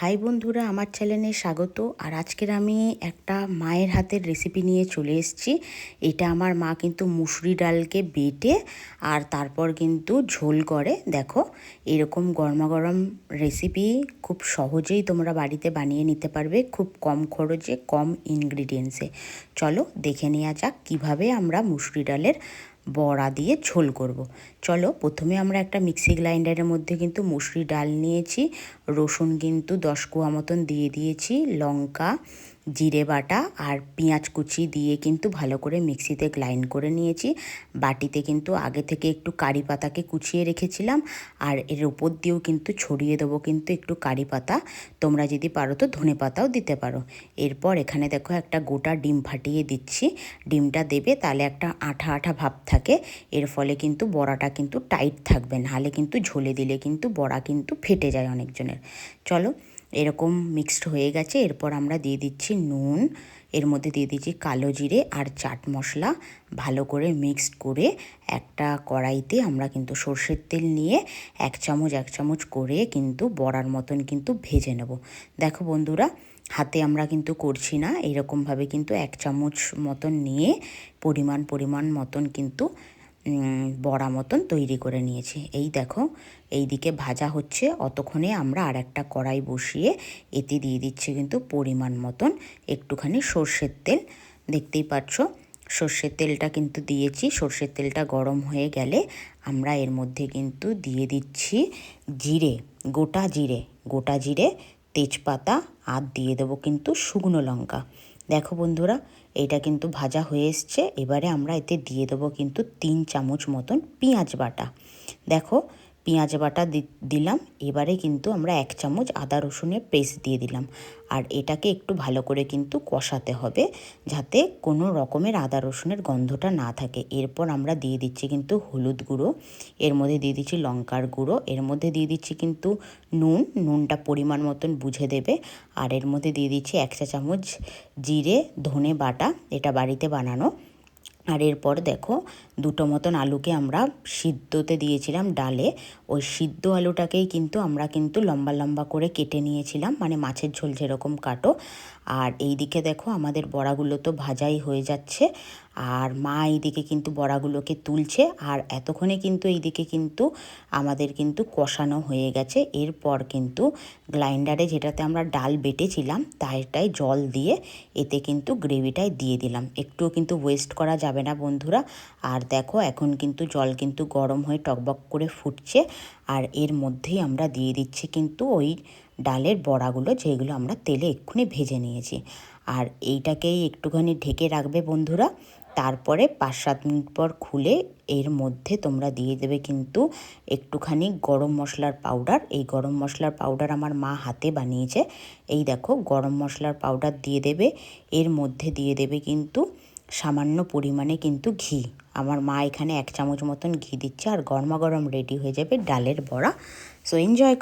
High বন্ধুরা, আমার চ্যানেলে স্বাগত। আর আজকের আমি একটা মায়ের হাতের রেসিপি নিয়ে চলে এসেছি। এটা আমার মা কিন্তু মুসুরি ডালকে বেটে আর তারপর কিন্তু ঝোল করে। দেখো, এরকম গরমা গরম রেসিপি খুব সহজেই তোমরা বাড়িতে বানিয়ে নিতে পারবে, খুব কম খরচে, কম ইনগ্রিডিয়েন্টসে। চলো দেখে নেওয়া যাক কীভাবে আমরা মুসুরি ডালের বড়া দিয়ে ঝোল করব। চলো, প্রথমে আমরা একটা মিক্সি গ্রাইন্ডারের মধ্যে কিন্তু মুসুরি ডাল নিয়েছি, রসুন কিন্তু 10 কোয়া মতন দিয়ে দিয়েছি, লঙ্কা, জিরে বাটা আর পেঁয়াজ কুচি দিয়ে কিন্তু ভালো করে মিক্সিতে গ্রাইন্ড করে নিয়েছি। বাটিতে কিন্তু আগে থেকে একটু কারি পাতাকে কুচিয়ে রেখেছিলাম, আর এর উপর দিয়েও কিন্তু ছড়িয়ে দেবো কিন্তু একটু কারি পাতা। তোমরা যদি পারো তো ধনে পাতাও দিতে পারো। এরপর এখানে দেখো একটা গোটা ডিম ফাটিয়ে দিচ্ছি। ডিমটা দেবে, তাহলে একটা আঠা আঠা ভাব থাকে, এর ফলে কিন্তু বড়াটা কিন্তু টাইট থাকবে, নাহলে কিন্তু ঝোলে দিলে কিন্তু বড়া কিন্তু ফেটে যায় অনেকজনের। চলো, এরকম মিক্সড হয়ে গেছে। এরপর আমরা দিয়ে দিচ্ছি নুন, এর মধ্যে দিয়ে দিচ্ছি কালো জিরে আর চাট মশলা। ভালো করে মিক্সড করে একটা কড়াইতে আমরা কিন্তু সর্ষের তেল নিয়ে এক চামচ করে কিন্তু বড়ার মতন কিন্তু ভেজে নেব। দেখো বন্ধুরা, হাতে আমরা কিন্তু করছি না, এরকমভাবে কিন্তু এক চামচ মতন নিয়ে পরিমাণ মতন কিন্তু বড়া মতন তৈরি করে নিয়েছি। এই দেখো, এই দিকে ভাজা হচ্ছে, অতক্ষণে আমরা আর একটা কড়াই বসিয়ে এতে দিয়ে দিচ্ছি কিন্তু পরিমাণ মতন একটুখানি সর্ষের তেল। দেখতেই পাচ্ছ, সর্ষের তেলটা কিন্তু দিয়েছি। সর্ষের তেলটা গরম হয়ে গেলে আমরা এর মধ্যে কিন্তু দিয়ে দিচ্ছি জিরে, গোটা জিরে, তেজপাতা, আর দিয়ে দেবো কিন্তু শুকনো লঙ্কা। দেখো বন্ধুরা, এটা কিন্তু ভাজা হয়ে এসছে। এবারে আমরা এতে দিয়ে দেবো কিন্তু 3 চামচ মতন পেঁয়াজ বাটা। দেখো, পেঁয়াজ বাটা দিলাম। এবারে কিন্তু আমরা 1 চামচ আদা রসুনের পেস্ট দিয়ে দিলাম, আর এটাকে একটু ভালো করে কিন্তু কষাতে হবে, যাতে কোনো রকমের আদা রসুনের গন্ধটা না থাকে। এরপর আমরা দিয়ে দিচ্ছি কিন্তু হলুদ গুঁড়ো, এর মধ্যে দিয়ে দিচ্ছি লঙ্কার গুঁড়ো, এর মধ্যে দিয়ে দিচ্ছি কিন্তু নুনটা পরিমাণ মতন বুঝে দেবে, আর এর মধ্যে দিয়ে দিচ্ছি 1 চা চামচ জিরে ধনে বাটা, এটা বাড়িতে বানানো। আর এরপর দেখো, 2টো মতন আলুকে আমরা সিদ্ধতে দিয়েছিলাম ডালে, ওই সিদ্ধ আলুটাকেই কিন্তু আমরা কিন্তু লম্বা লম্বা করে কেটে নিয়েছিলাম, মানে মাছের ঝোল যেরকম কাটো। আর এই দিকে দেখো, আমাদের বড়াগুলো তো ভাজাই হয়ে যাচ্ছে, আর মা এইদিকে কিন্তু বড়াগুলোকে তুলছে, আর এতক্ষণে কিন্তু এইদিকে কিন্তু আমাদের কিন্তু কষানো হয়ে গেছে। এরপর কিন্তু গ্রাইন্ডারে যেটাতে আমরা ডাল বেটেছিলাম তাইটাই জল দিয়ে এতে কিন্তু গ্রেভিটাই দিয়ে দিলাম। একটুও কিন্তু ওয়েস্ট করা যাবে না বন্ধুরা। আর দেখো, এখন কিন্তু জল কিন্তু গরম হয়ে টকবক করে ফুটছে, আর এর মধ্যেই আমরা দিয়ে দিচ্ছি কিন্তু ওই ডালের বড়াগুলো, যেগুলো আমরা তেলে এক্ষুনি ভেজে নিয়েছি। আর এইটাকেই একটুখানি ঢেকে রাখবে বন্ধুরা। তারপরে 5-7 মিনিট পর খুলে এর মধ্যে তোমরা দিয়ে দেবে কিন্তু একটুখানি গরম মশলার পাউডার। এই গরম মশলার পাউডার আমার মা হাতে বানিয়েছে। এই দেখো, গরম মশলার পাউডার দিয়ে দেবে। এর মধ্যে দিয়ে দেবে কিন্তু সামান্য পরিমাণে কিন্তু ঘি। আমার মা এখানে 1 চামচ মতন ঘি দিচ্ছে, আর গরমা গরম রেডি হয়ে যাবে ডালের বড়া। So enjoy.